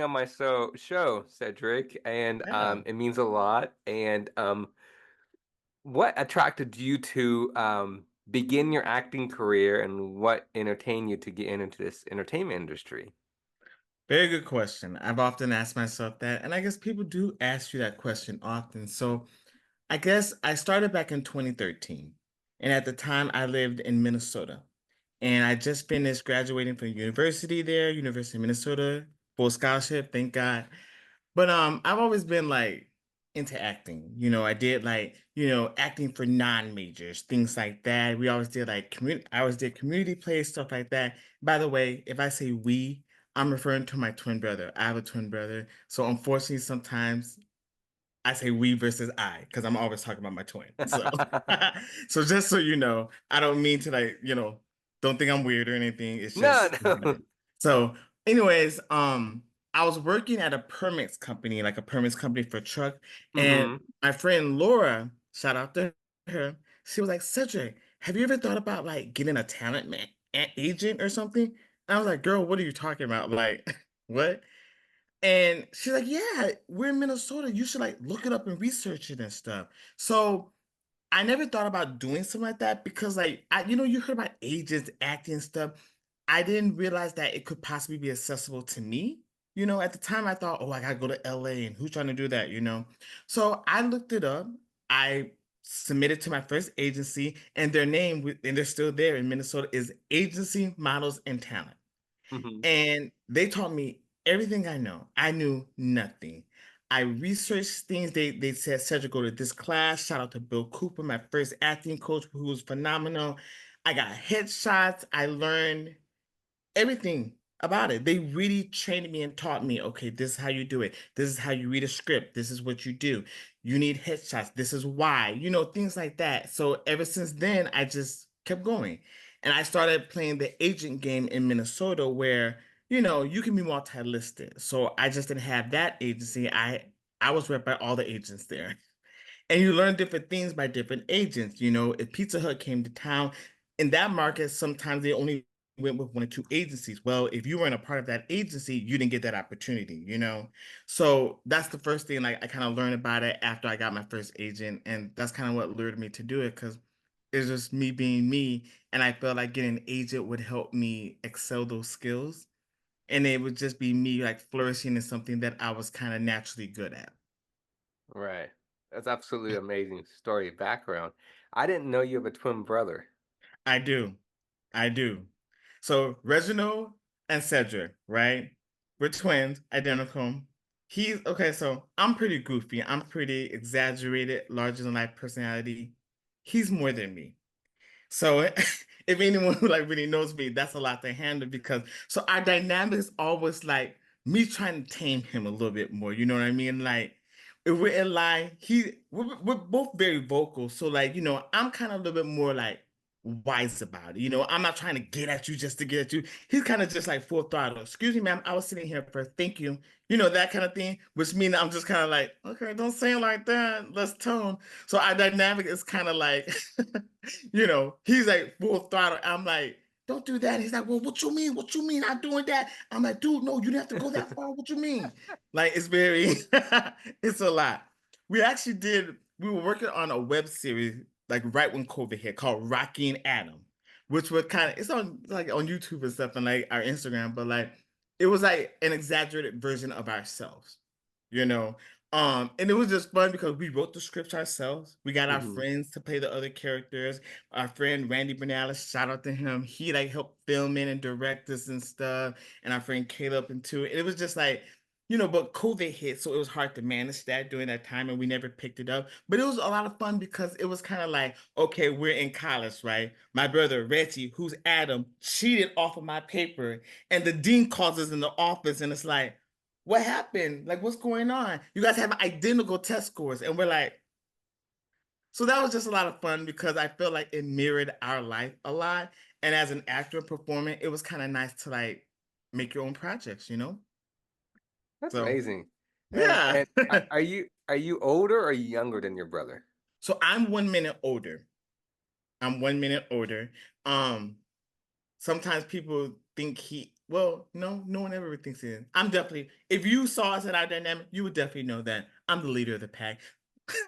on my show, Cedric, and Yeah. it means a lot. And what attracted you to begin your acting career, and what entertained you to get into this entertainment industry? Very good question. I've often asked myself that, and I guess people do ask you that question often. So I guess I started back in 2013, and at the time I lived in Minnesota, and I just finished graduating from university there, University of Minnesota, full scholarship, thank God. But I've always been like into acting. I did like, acting for non-majors, things like that. We always did like community I always did community plays, stuff like that. By the way, if I say we, I'm referring to my twin brother. I have a twin brother. So unfortunately, sometimes I say we versus I because I'm always talking about my twin. So so just so you know, I don't mean to like, don't think I'm weird or anything. It's No, just no. so anyways, I was working at a permits company, like a permits company for truck, and hmm my friend Laura, shout out to her, she was like, Cedric, have you ever thought about like getting a talent man agent or something? And I was like, girl, what are you talking about? Like, what? And she's like, yeah, we're in Minnesota. You should like look it up and research it and stuff. So I never thought about doing something like that because like you heard about agents acting and stuff. I didn't realize that it could possibly be accessible to me. At the time I thought, oh, I gotta go to LA and who's trying to do that? So I looked it up. I submitted to my first agency, and their name, and they're still there in Minnesota, is Agency Models and Talent. hmm And they taught me everything I know. I knew nothing. I researched things. They said, Cedric, go to this class. Shout out to Bill Cooper, my first acting coach, who was phenomenal. I got headshots. I learned everything about it. They really trained me and taught me, okay, this is how you do it. This is how you read a script. This is what you do. You need headshots. This is why, things like that. So ever since then, I just kept going. And I started playing the agent game in Minnesota where, you can be multi-listed. So I just didn't have that agency. I was rep by all the agents there. And you learn different things by different agents. If Pizza Hut came to town in that market, sometimes they only went with one or two agencies. Well, if you weren't a part of that agency, you didn't get that opportunity. So that's the first thing like I kind of learned about it after I got my first agent. And that's kind of what lured me to do it because it's just me being me. And I felt like getting an agent would help me excel those skills. And it would just be me like flourishing in something that I was kind of naturally good at. Right. That's absolutely amazing story background. I didn't know you have a twin brother. I do. I do. So Reginald and Cedric, right? We're twins, identical. He's okay, so I'm pretty goofy. I'm pretty exaggerated, larger than life personality. He's more than me. So if anyone who like really knows me, that's a lot to handle because so our dynamic is always like me trying to tame him a little bit more. You know what I mean? Like if we're in line, we're both very vocal. So like, I'm kind of a little bit more like wise about it. I'm not trying to get at you just to get at you. He's kind of just like full throttle. Excuse me, ma'am. I was sitting here first. Thank you. That kind of thing, which means I'm just kind of like, okay, don't say it like that. Let's tone. So our dynamic is kind of like he's like full throttle. I'm like, don't do that. He's like, well, what you mean? What you mean I'm doing that? I'm like, dude, no, you didn't have to go that far. What you mean? Like, it's very, it's a lot. We were working on a web series like right when COVID hit called Rocky and Adam, which was it's on like on YouTube and stuff and like our Instagram, but like it was like an exaggerated version of ourselves, you know. And it was just fun because we wrote the scripts ourselves. We got our hmm friends to play the other characters. Our friend Randy Bernalis, shout out to him. He like helped film it and direct us and stuff. And our friend Caleb and too. It was just like, but COVID hit, so it was hard to manage that during that time, and we never picked it up. But it was a lot of fun because it was kind of like, okay, we're in college, right? My brother Reggie, who's Adam, cheated off of my paper, and the dean calls us in the office, and it's like, what happened? Like, what's going on? You guys have identical test scores. And we're like, so that was just a lot of fun because I felt like it mirrored our life a lot. And as an actor performing, it was kind of nice to like make your own projects. That's So amazing. And yeah. and are you older or are you younger than your brother? So I'm 1 minute older. I'm 1 minute older. Um, Sometimes people think Well, no, no one ever thinks it is. I'm definitely, if you saw us at our dynamic, you would definitely know that I'm the leader of the pack.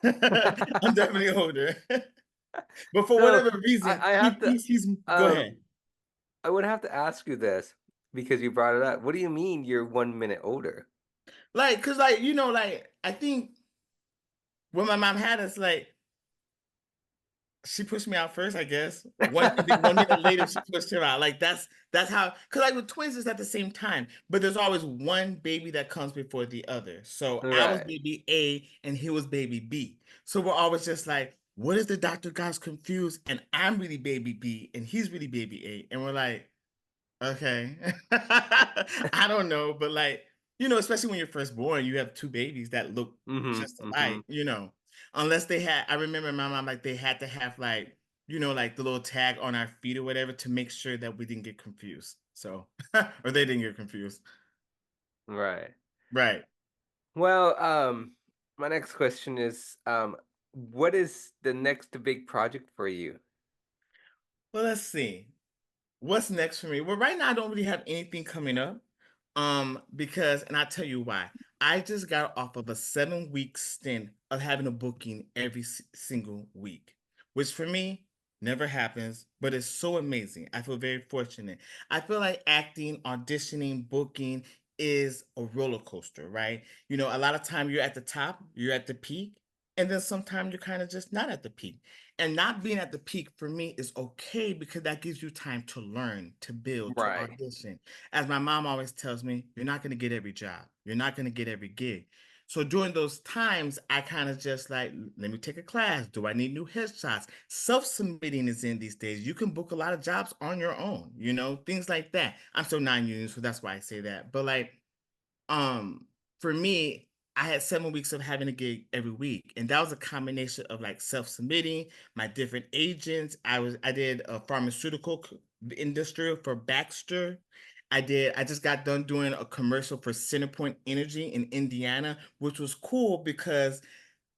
I'm definitely older. But for So whatever reason, I have to go ahead. um I would have to ask you this because you brought it up. What do you mean you're 1 minute older? Like, cause like, like I think when my mom had us, like she pushed me out first, I guess. And then 1 minute later, she pushed her out. Like that's how. Cause like with twins, it's at the same time, but there's always one baby that comes before the other. So I was Right. baby A, and he was baby B. So we're always just like, what if the doctor got us confused, and I'm really baby B, and he's really baby A, and we're like, okay. I don't know, but like, especially when you're first born, you have two babies that look Mm-hmm. just Mm-hmm. alike. Unless they had, I remember my mom, like, they had to have, like, like the little tag on our feet or whatever to make sure that we didn't get confused. So, or they didn't get confused. Right. Right. Well, my next question is, what is the next big project for you? Well, let's see. What's next for me? Well, right now I don't really have anything coming up. Because, and I'll tell you why. I just got off of a 7 week stint of having a booking every single week, which for me never happens, but it's so amazing. I feel very fortunate. I feel like acting, auditioning, booking is a roller coaster, right? A lot of time you're at the top, you're at the peak, and then sometimes you're kind of just not at the peak. And not being at the peak for me is okay because that gives you time to learn, to build, to Right. audition. As my mom always tells me, you're not going to get every job. You're not going to get every gig. So during those times, I kind of just like, let me take a class. Do I need new headshots? Self-submitting is in these days. You can book a lot of jobs on your own, things like that. I'm still non-union, so that's why I say that. But like, um, for me, I had 7 weeks of having a gig every week, and that was a combination of like self-submitting, my different agents. I did a pharmaceutical industry for Baxter. I just got done doing a commercial for Centerpoint Energy in Indiana, which was cool because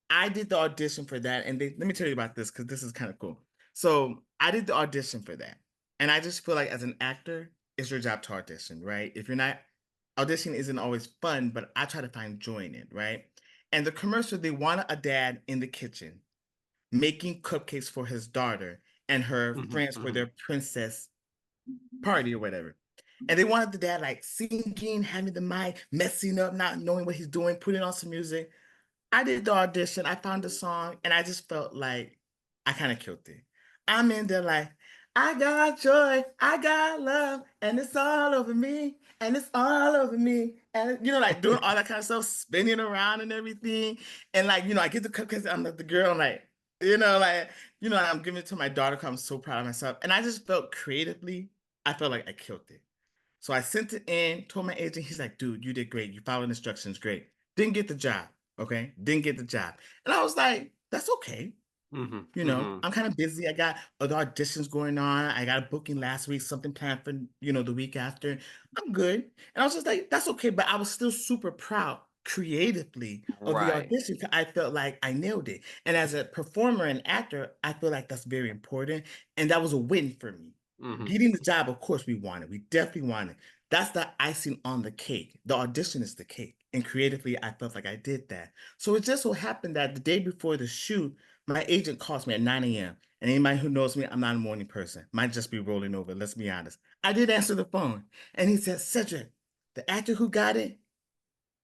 I did the audition for that, and let me tell you about this because this is kind of cool. So I did the audition for that, and I just feel like as an actor, it's your job to audition, right? If you're not, audition isn't always fun, but I try to find joy in it, right? And the commercial, they wanted a dad in the kitchen making cupcakes for his daughter and her Mm-hmm. friends for Mm-hmm. their princess party or whatever. And they wanted the dad like singing, having the mic, messing up, not knowing what he's doing, putting on some music. I did the audition, I found the song, and I just felt like I kind of killed it. I'm in there like, I got joy, I got love, and it's all over me, and it's all over me. And like doing all that kind of stuff, spinning around and everything. And like, I get the cupcakes, I'm like the girl, I'm like, I'm giving it to my daughter because I'm so proud of myself. And I just felt creatively, I felt like I killed it. So I sent it in, told my agent, he's like, dude, you did great. You followed instructions, great. Didn't get the job. Okay. Didn't get the job. And I was like, that's okay. Mm-hmm. Mm-hmm. I'm kind of busy. I got other auditions going on. I got a booking last week, something planned for, the week after. I'm good. And I was just like, that's okay. But I was still super proud creatively of the Right. audition 'cause I felt like I nailed it. And as a performer and actor, I feel like that's very important. And that was a win for me. Mm-hmm. Getting the job, of course, we wanted. We definitely wanted. That's the icing on the cake. The audition is the cake. And creatively, I felt like I did that. So it just so happened that the day before the shoot, my agent calls me at 9 a.m. And anybody who knows me, I'm not a morning person. Might just be rolling over. Let's be honest. I did answer the phone. And he said, Cedric, the actor who got it,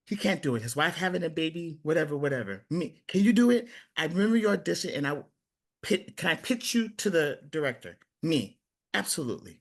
he can't do it. His wife having a baby, whatever, whatever. Me, can you do it? I remember your audition and can I pitch you to the director? Me, absolutely.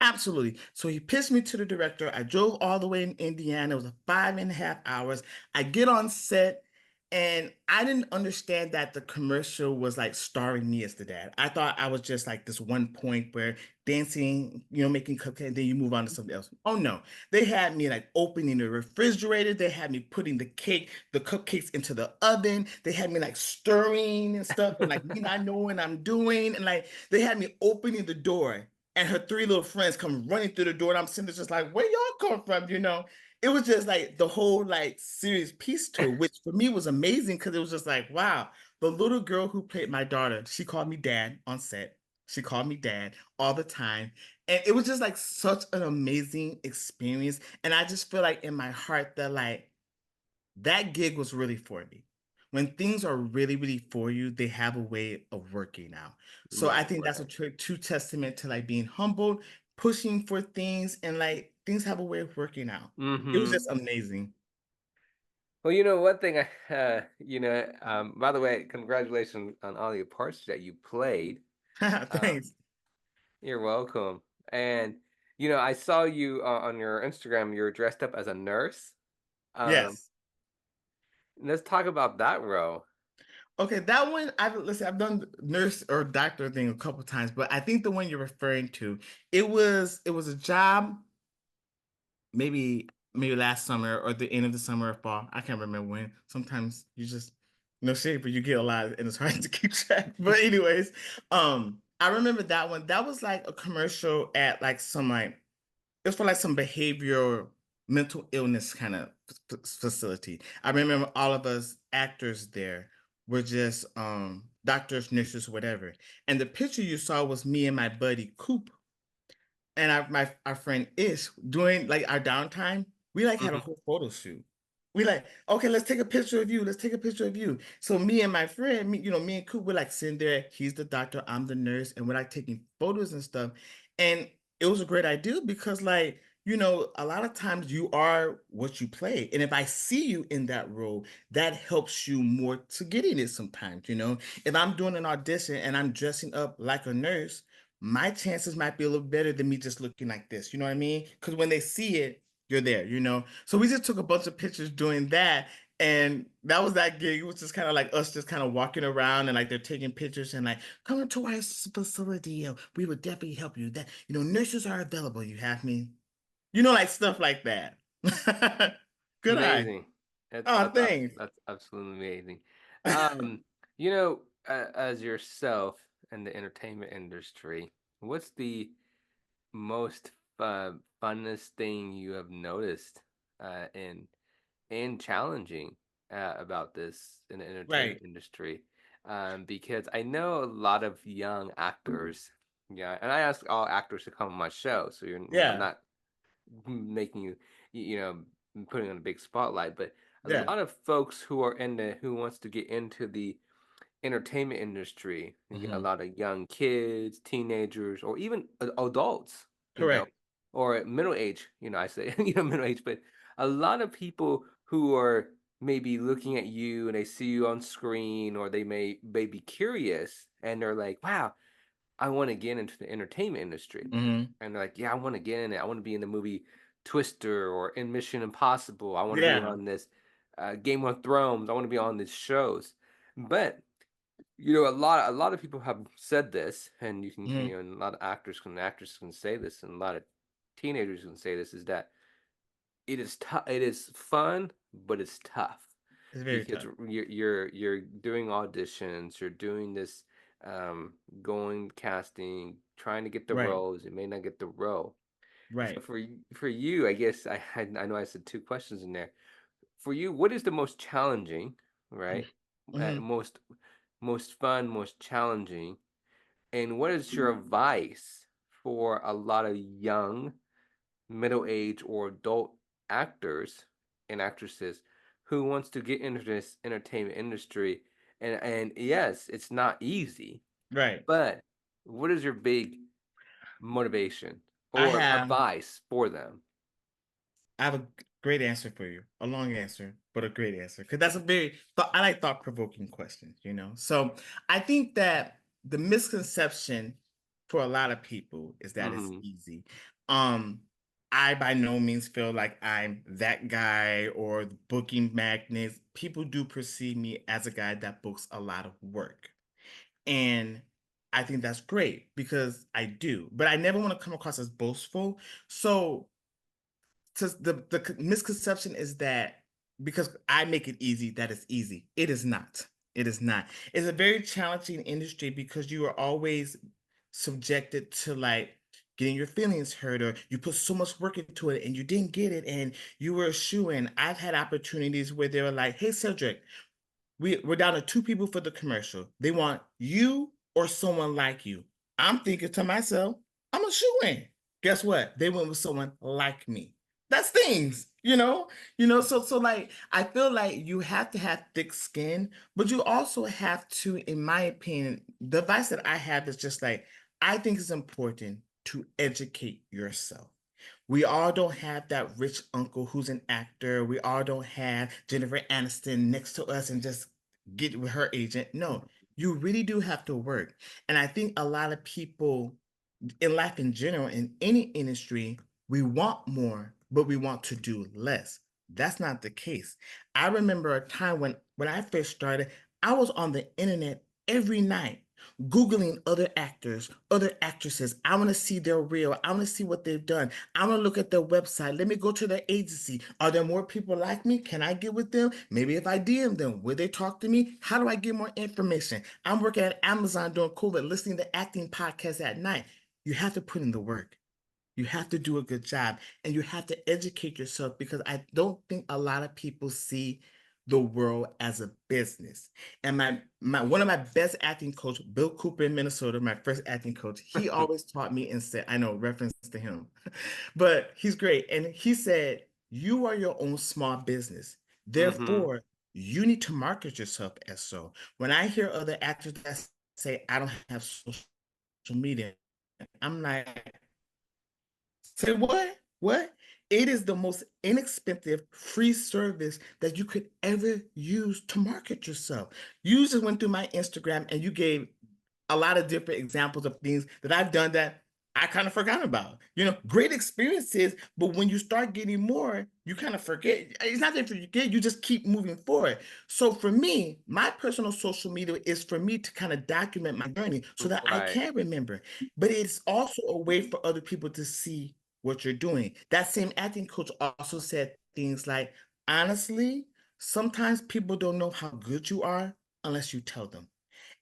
Absolutely. So he pitched me to the director. I drove all the way in Indiana. It was a 5.5 hours. I get on set and I didn't understand that the commercial was like starring me as the dad. I thought I was just like this one point where dancing, making cupcakes, then you move on to something else. Oh no. They had me like opening the refrigerator. They had me putting the cupcakes into the oven. They had me like stirring and stuff and like me not knowing what I'm doing. And like they had me opening the door and her three little friends come running through the door. And I'm sitting there just like, where y'all come from? It was just like the whole like serious piece to it, which for me was amazing because it was just like, wow, the little girl who played my daughter, she called me dad on set. She called me dad all the time. And it was just like such an amazing experience. And I just feel like in my heart that like that gig was really for me. When things are really, really for you, they have a way of working out. So I Right, think that's a right. true testament to like being humbled, pushing for things, and like things have a way of working out. It was Mm-hmm. just amazing. Well, one thing by the way, congratulations on all the parts that you played. Um, Thanks. you're welcome. And, I saw you on your Instagram, you were dressed up as a nurse. Um, Yes. let's talk about that role. Okay, that one I've done nurse or doctor thing a couple times, but I think the one you're referring to, it was a job maybe last summer or the end of the summer or fall. I can't remember when. Sometimes you just no shade, but you get a lot and it's hard to keep track. But anyways, I remember that one. That was like a commercial at like some like it was for like some behavioral mental illness kind of facility. I remember all of us actors there were just doctors, nurses, whatever. And the picture you saw was me and my buddy Coop and our friend Ish during like our downtime, we like had a Hmm. whole photo shoot. We like, okay, let's take a picture of you. Let's take a picture of you. So me and my friend, me and Coop, we're like sitting there. He's the doctor, I'm the nurse, and we're like taking photos and stuff. And it was a great idea because like, a lot of times you are what you play. And if I see you in that role, that helps you more to getting it sometimes. If I'm doing an audition and I'm dressing up like a nurse, my chances might be a little better than me just looking like this. You know what I mean? Because when they see it, you're there. So we just took a bunch of pictures doing that. And that was that gig. It was just kind of like us just kind of walking around and like they're taking pictures and like, come to our facility. We would definitely help you. Nurses are available. You have me. Like stuff like that. Good eye. Amazing. That's Oh, that's abs- thanks. that's absolutely amazing. As yourself in the entertainment industry, what's the most funnest thing you have noticed in and challenging about this in the Right. entertainment industry? Because I know a lot of young actors, yeah, and I ask all actors to come on my show, so I'm Yeah. not making you, putting on a big spotlight, but a Yeah. lot of folks who wants to get into the entertainment industry. You get a Hmm. lot of young kids, teenagers, or even adults, Correct. or middle age. I say middle age, but a lot of people who are maybe looking at you and they see you on screen, or they be curious and they're like, "Wow, I want to get into the entertainment industry." Hmm. And they're like, "Yeah, I want to get in it. I want to be in the movie Twister or in Mission Impossible. I want to be Yeah. on this Game of Thrones. I want to be on these shows." But a lot of people have said this, and you can, Hmm. and a lot of actors can say this, and a lot of teenagers can say this, is that it is tough. It is fun, but it's tough It's very because tough. you're doing auditions, you're doing this, going casting, trying to get the Right. roles. You may not get the role. So Right. for you, I guess I know I said two questions in there. For you, what is the most challenging, right? Hmm. Most fun, most challenging, and what is your advice for a lot of young, middle-aged, or adult actors and actresses who wants to get into this entertainment industry? And yes, it's not easy, Right. but what is your big motivation I or have advice for them? I have a great answer for you. A long answer, but a great answer. Because that's a very I like thought-provoking questions. So I think that the misconception for a lot of people is that it's Mm-hmm. easy. Um, I by no means feel like I'm that guy or the booking magnets. People do perceive me as a guy that books a lot of work. And I think that's great because I do, but I never want to come across as boastful. So the misconception is that because I make it easy, that it's easy. It is not. It is not. It's a very challenging industry because you are always subjected to like getting your feelings hurt or you put so much work into it and you didn't get it and you were a shoe-in. I've had opportunities where they were like, hey Cedric, we're down to two people for the commercial. They want you or someone like you. I'm thinking to myself, I'm a shoe in. Guess what? They went with someone like me. That's things, So like I feel like you have to have thick skin, but you also have to, in my opinion, the advice that I have is just like I think it's important to educate yourself. We all don't have that rich uncle who's an actor. We all don't have Jennifer Aniston next to us and just get with her agent. No, you really do have to work. And I think a lot of people in life in general, in any industry, we want more, but we want to do less. That's not the case. I remember a time when I first started, I was on the internet every night Googling other actors, other actresses. I want to see their reel. I want to see what they've done. I want to look at their website. Let me go to their agency. Are there more people like me? Can I get with them? Maybe if I DM them, will they talk to me? How do I get more information? I'm working at Amazon during COVID, listening to acting podcasts at night. You have to put in the work. You have to do a good job and you have to educate yourself because I don't think a lot of people see the world as a business. And my one of my best acting coach, Bill Cooper in Minnesota, my first acting coach, he always taught me and said, I know reference to him, but he's great. And he said, you are your own small business. Mm-hmm. Therefore, you need to market yourself as so. When I hear other actors that say, I don't have social media, I'm like, say what? What? It is the most inexpensive free service that you could ever use to market yourself. You just went through my Instagram and you gave a lot of different examples of things that I've done that I kind of forgot about. Great experiences, but when you start getting more, you kind of forget. It's not that you forget, you just keep moving forward. So for me, my personal social media is for me to kind of document my journey so that I Right. can remember. But it's also a way for other people to see what you're doing. That same acting coach also said things like, honestly, sometimes people don't know how good you are unless you tell them.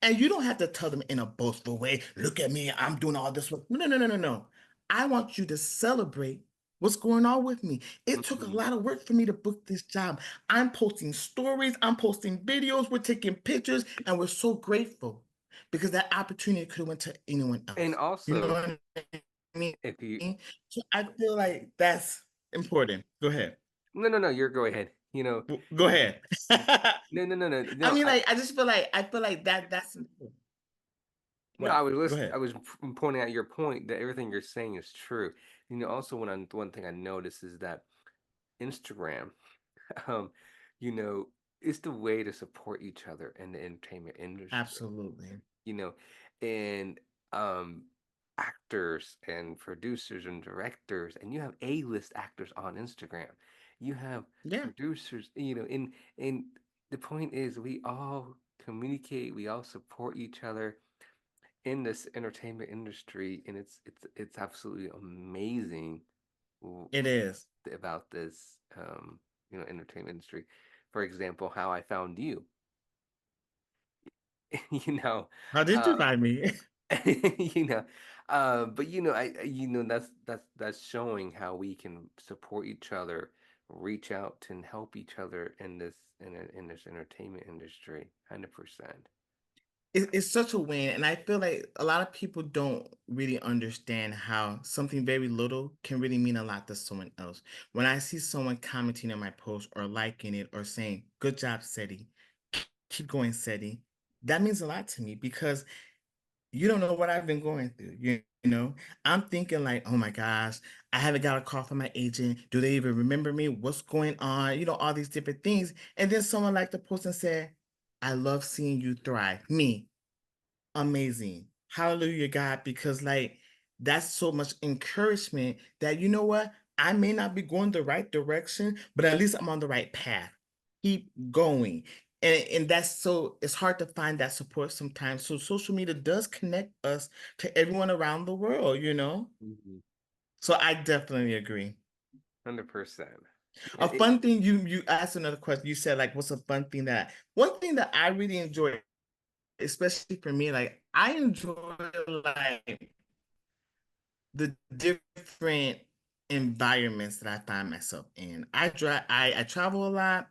And you don't have to tell them in a boastful way, look at me, I'm doing all this work. No, no, no, no, no, no. I want you to celebrate what's going on with me. It took a Mm-hmm. lot of work for me to book this job. I'm posting stories, I'm posting videos, we're taking pictures, and we're so grateful because that opportunity could have went to anyone And else. You know also, what I mean? if you So I feel like that's important. Go ahead. no no no, you're go ahead. Go ahead. No no no no I no. mean, like, I feel like that's important. No, What? Go I ahead. was pointing out your point that everything you're saying is true. Also one thing I noticed is that Instagram, um, you know, is the way to support each other in the entertainment industry. Absolutely. You know, and um, actors and producers and directors, and you have A-list actors on Instagram. You have Yeah, producers, and the point is we all communicate, we all support each other in this entertainment industry, and it's absolutely amazing it is. about this entertainment industry. For example, how I found you, you know, How did uh, you find me? you know, but that's showing how we can support each other, reach out and help each other in this entertainment industry, 100%. It's such a win, and I feel like a lot of people don't really understand how something very little can really mean a lot to someone else. When I see someone commenting on my post or liking it or saying, "Good job, Seti," keep going, Seti, that means a lot to me because you don't know what I've been going through. I'm thinking like, oh my gosh, I haven't got a call from my agent. Do they even remember me? What's going on? All these different things. And then someone like the post and said, I love seeing you thrive. Me, amazing. Hallelujah, God, because like that's so much encouragement that you know what? I may not be going the right direction, but at least I'm on the right path. Keep going. And that's so it's hard to find that support sometimes. So social media does connect us to everyone around the world. Mhm. So I definitely agree. 100%. A And fun thing you asked another question. You said like what's a fun thing that one thing that I really enjoy, especially for me, like I enjoy like the different environments that I find myself in. I travel a lot.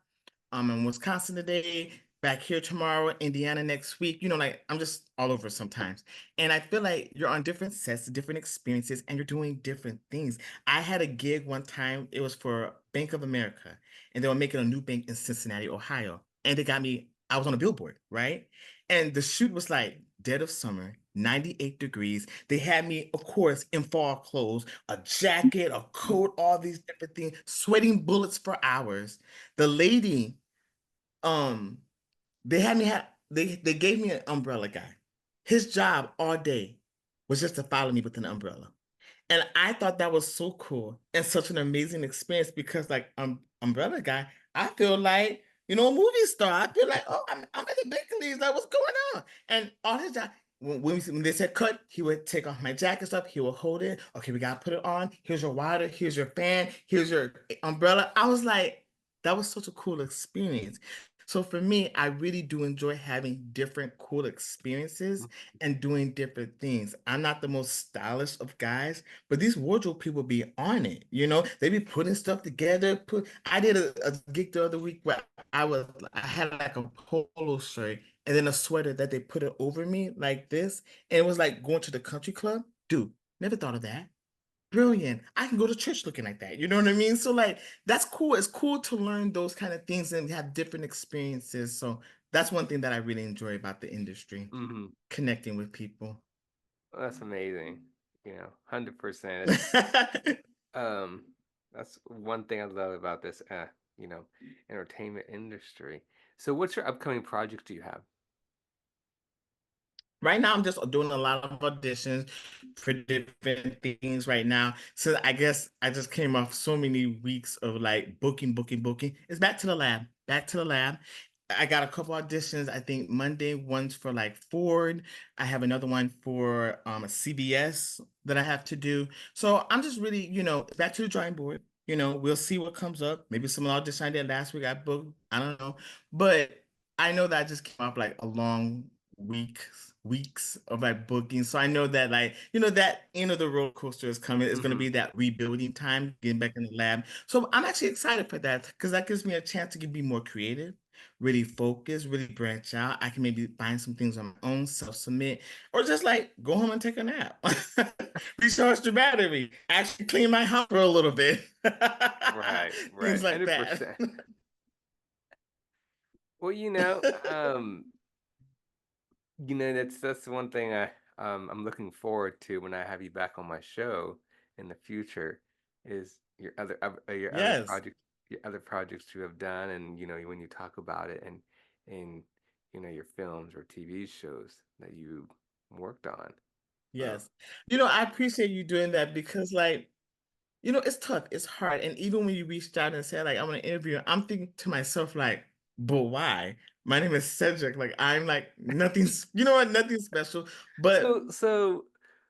I'm in Wisconsin today. back here tomorrow, Indiana next week. Like I'm just all over sometimes. And I feel like you're on different sets, different experiences, and you're doing different things. I had a gig one time, it was for Bank of America, and they were making a new bank in Cincinnati, Ohio. And they got me, I was on a billboard, right? And the shoot was like dead of summer, 98 degrees. They had me, of course, in fall clothes, a jacket, a coat, all these different things, sweating bullets for hours. The lady, um, they had me have they gave me an umbrella guy. His job all day was just to follow me with an umbrella. And I thought that was so cool and such an amazing experience because, like, Umbrella Guy, I feel like, a movie star. I feel like, oh, I'm in the big leagues. Like, what's going on? And all his job, when they said cut, he would take off my jacket stuff. He would hold it. Okay, we got to put it on. Here's your water. Here's your fan. Here's your umbrella. I was like, that was such a cool experience. So for me, I really do enjoy having different cool experiences and doing different things. I'm not the most stylish of guys, but these wardrobe people be on it, They be putting stuff together. I did a gig the other week where I had like a polo shirt and then a sweater that they put it over me like this. And it was like going to the country club. Dude, never thought of that. Brilliant. I can go to church looking like that. You know what I mean? So like that's cool. It's cool to learn those kind of things and have different experiences. So that's one thing that I really enjoy about the industry, Mm-hmm. connecting with people. That's amazing. 100%. Um, that's one thing I love about this, you know, entertainment industry. So, what's your upcoming projects do you have? Right now, I'm just doing a lot of auditions for different things right now. So I guess I just came off so many weeks of like booking, booking, booking. It's back to the lab, back to the lab. I got a couple auditions. I think Monday, one's for like Ford. I have another one for a CBS that I have to do. So I'm just really, back to the drawing board. We'll see what comes up. Maybe some auditions I did last week I booked. I don't know. But I know that I just came off like a long weeks of like booking. So I know that like, that end of the roller coaster is coming. It's gonna Mm-hmm. be that rebuilding time, getting back in the lab. So I'm actually excited for that because that gives me a chance to be more creative, really focus, really branch out. I can maybe find some things on my own, self-submit, or just like go home and take a nap. Recharge the battery, actually clean my house for a little bit. Right, Things right, like that. 100%. Well, that's one thing I'm looking forward to when I have you back on my show in the future is Yes, your other projects you have done, and when you talk about it, and your films or TV shows that you worked on. Um, yes. I appreciate you doing that because like it's tough, it's hard. And even when you reached out and said, like, I want to interview, I'm thinking to myself, like, but why? My name is Cedric. Like, I'm like nothing, nothing special. But so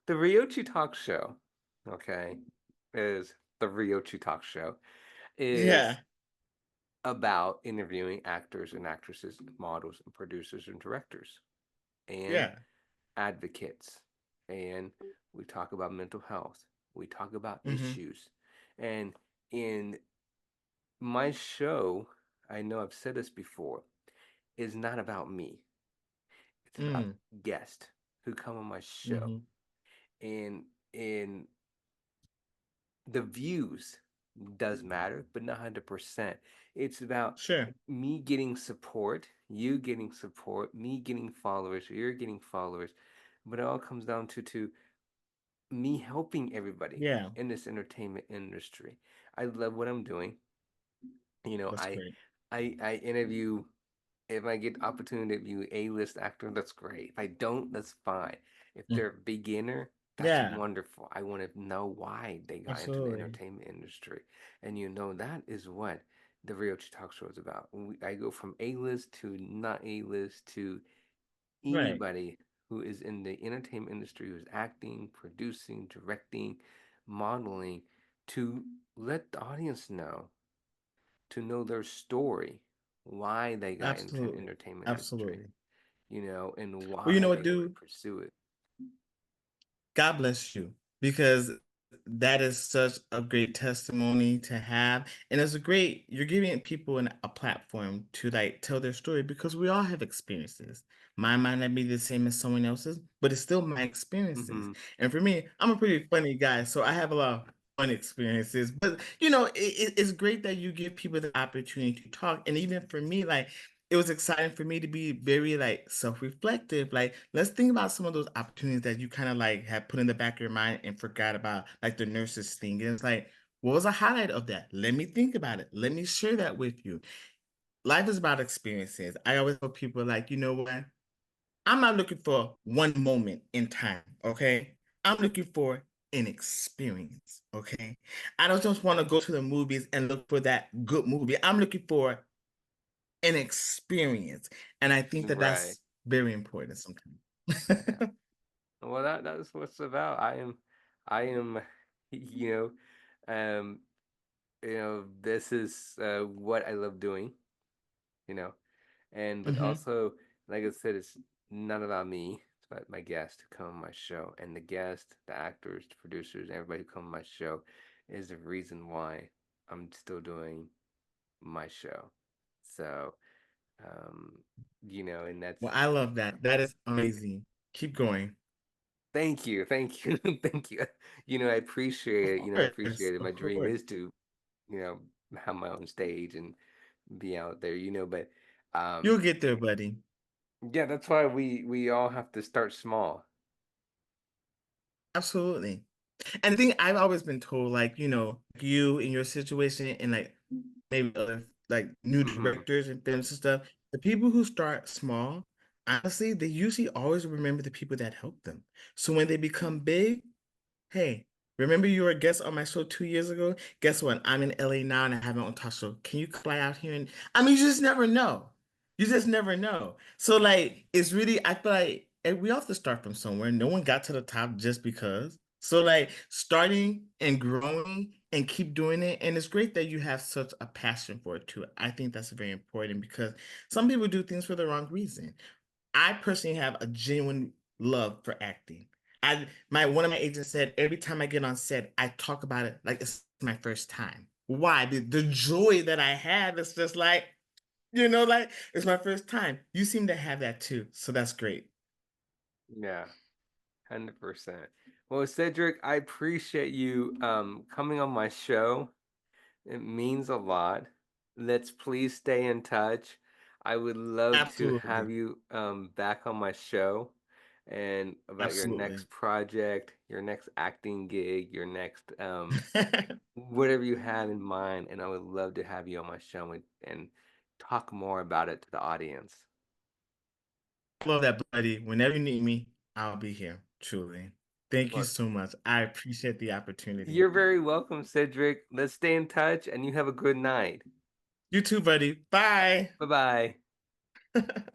the Ryochi Talk Show, okay, is the Ryochi Talk Show is yeah, about interviewing actors and actresses, models and producers and directors and yeah. advocates. And we talk about mental health. We talk about Hmm. issues. And in my show, I know I've said this before, is not about me. It's about Mm, guests who come on my show. hmm. And in the views does matter, but not 100%. It's about Sure. me getting support, you getting support, me getting followers, you're getting followers. But it all comes down to me helping everybody Yeah, in this entertainment industry. I love what I'm doing. You know, that's I great. I interview if I get opportunity to interview A-list actor, that's great. If I don't, that's fine. If Mm, they're a beginner, that's yeah, wonderful. I want to know why they got into the absolutely. entertainment industry. And that is what the Real Talk Show is about. I go from A-list to not A-list to Right. anybody who is in the entertainment industry, who's acting, producing, directing, modeling, to let the audience know, to know their story, why they got into the Absolutely. entertainment industry, Absolutely. and Well, you why know what, they want to dude? pursue it. God bless you because that is such a great testimony to have. And it's a great, you're giving people a platform to like tell their story because we all have experiences. Mine might not be the same as someone else's, but it's still my experiences. Mhm. And for me, I'm a pretty funny guy, so I have a lot of fun experiences. But it's great that you give people the opportunity to talk. And even for me, like it was exciting for me to be very like self-reflective. Like, let's think about some of those opportunities that you kind of like had put in the back of your mind and forgot about, like the nurses thing. And it's like, what was a highlight of that? Let me think about it. Let me share that with you. Life is about experiences. I always tell people, like, you know what? I'm not looking for one moment in time, okay? I'm looking for an experience, okay? I don't just want to go to the movies and look for that good movie. I'm looking for an experience. And I think that Right. that's very important Yeah. sometimes. Well, that's what it's about. I am, you um, this is what I love doing, you know, and but Hmm. also, like I said, it's not about me. It's about my guests who come on my show, and the guests, the actors, the producers, everybody who come on my show is the reason why I'm still doing my show. So, um, and that's Well, I love that. That is amazing. Keep going. thank you, thank you. I Of appreciate it. I course, appreciate it. of My dream course. is to, you know, have my own stage and be out there. But You'll um, get there, buddy. yeah, that's why we all have to start small. Absolutely. And the thing I've always been told, like, you in your situation and like maybe other like new Hmm. directors and films and stuff, the people who start small, honestly, they usually always remember the people that helped them. So when they become big, hey, remember you were a guest on my show 2 years ago? Guess what? I'm in LA now and I have my own talk show. Can you fly out here? And I mean, you just never know. You just never know. So like, it's really, I feel like we have to start from somewhere. No one got to the top just because. So like, starting and growing and keep doing it. And it's great that you have such a passion for it too. I think that's very important because some people do things for the wrong reason. I personally have a genuine love for acting. One of my agents said every time I get on set, I talk about it like it's my first time. Why? The joy that I have is just like, like it's my first time. You seem to have that too, so that's great. Yeah, 100%. Well, Cedric, I appreciate you coming on my show. It means a lot. Let's please stay in touch. I would love to have Absolutely. you back on my show and about your Absolutely. next project, your next acting gig, your next whatever you have in mind, and I would love to have you on my show and talk more about it to the audience. Love that, buddy. Whenever you need me, I'll be here. Truly. Thank you Well, so much. I appreciate the opportunity. you're very welcome, Cedric. Let's stay in touch, and you have a good night. You too, buddy. Bye. Bye bye.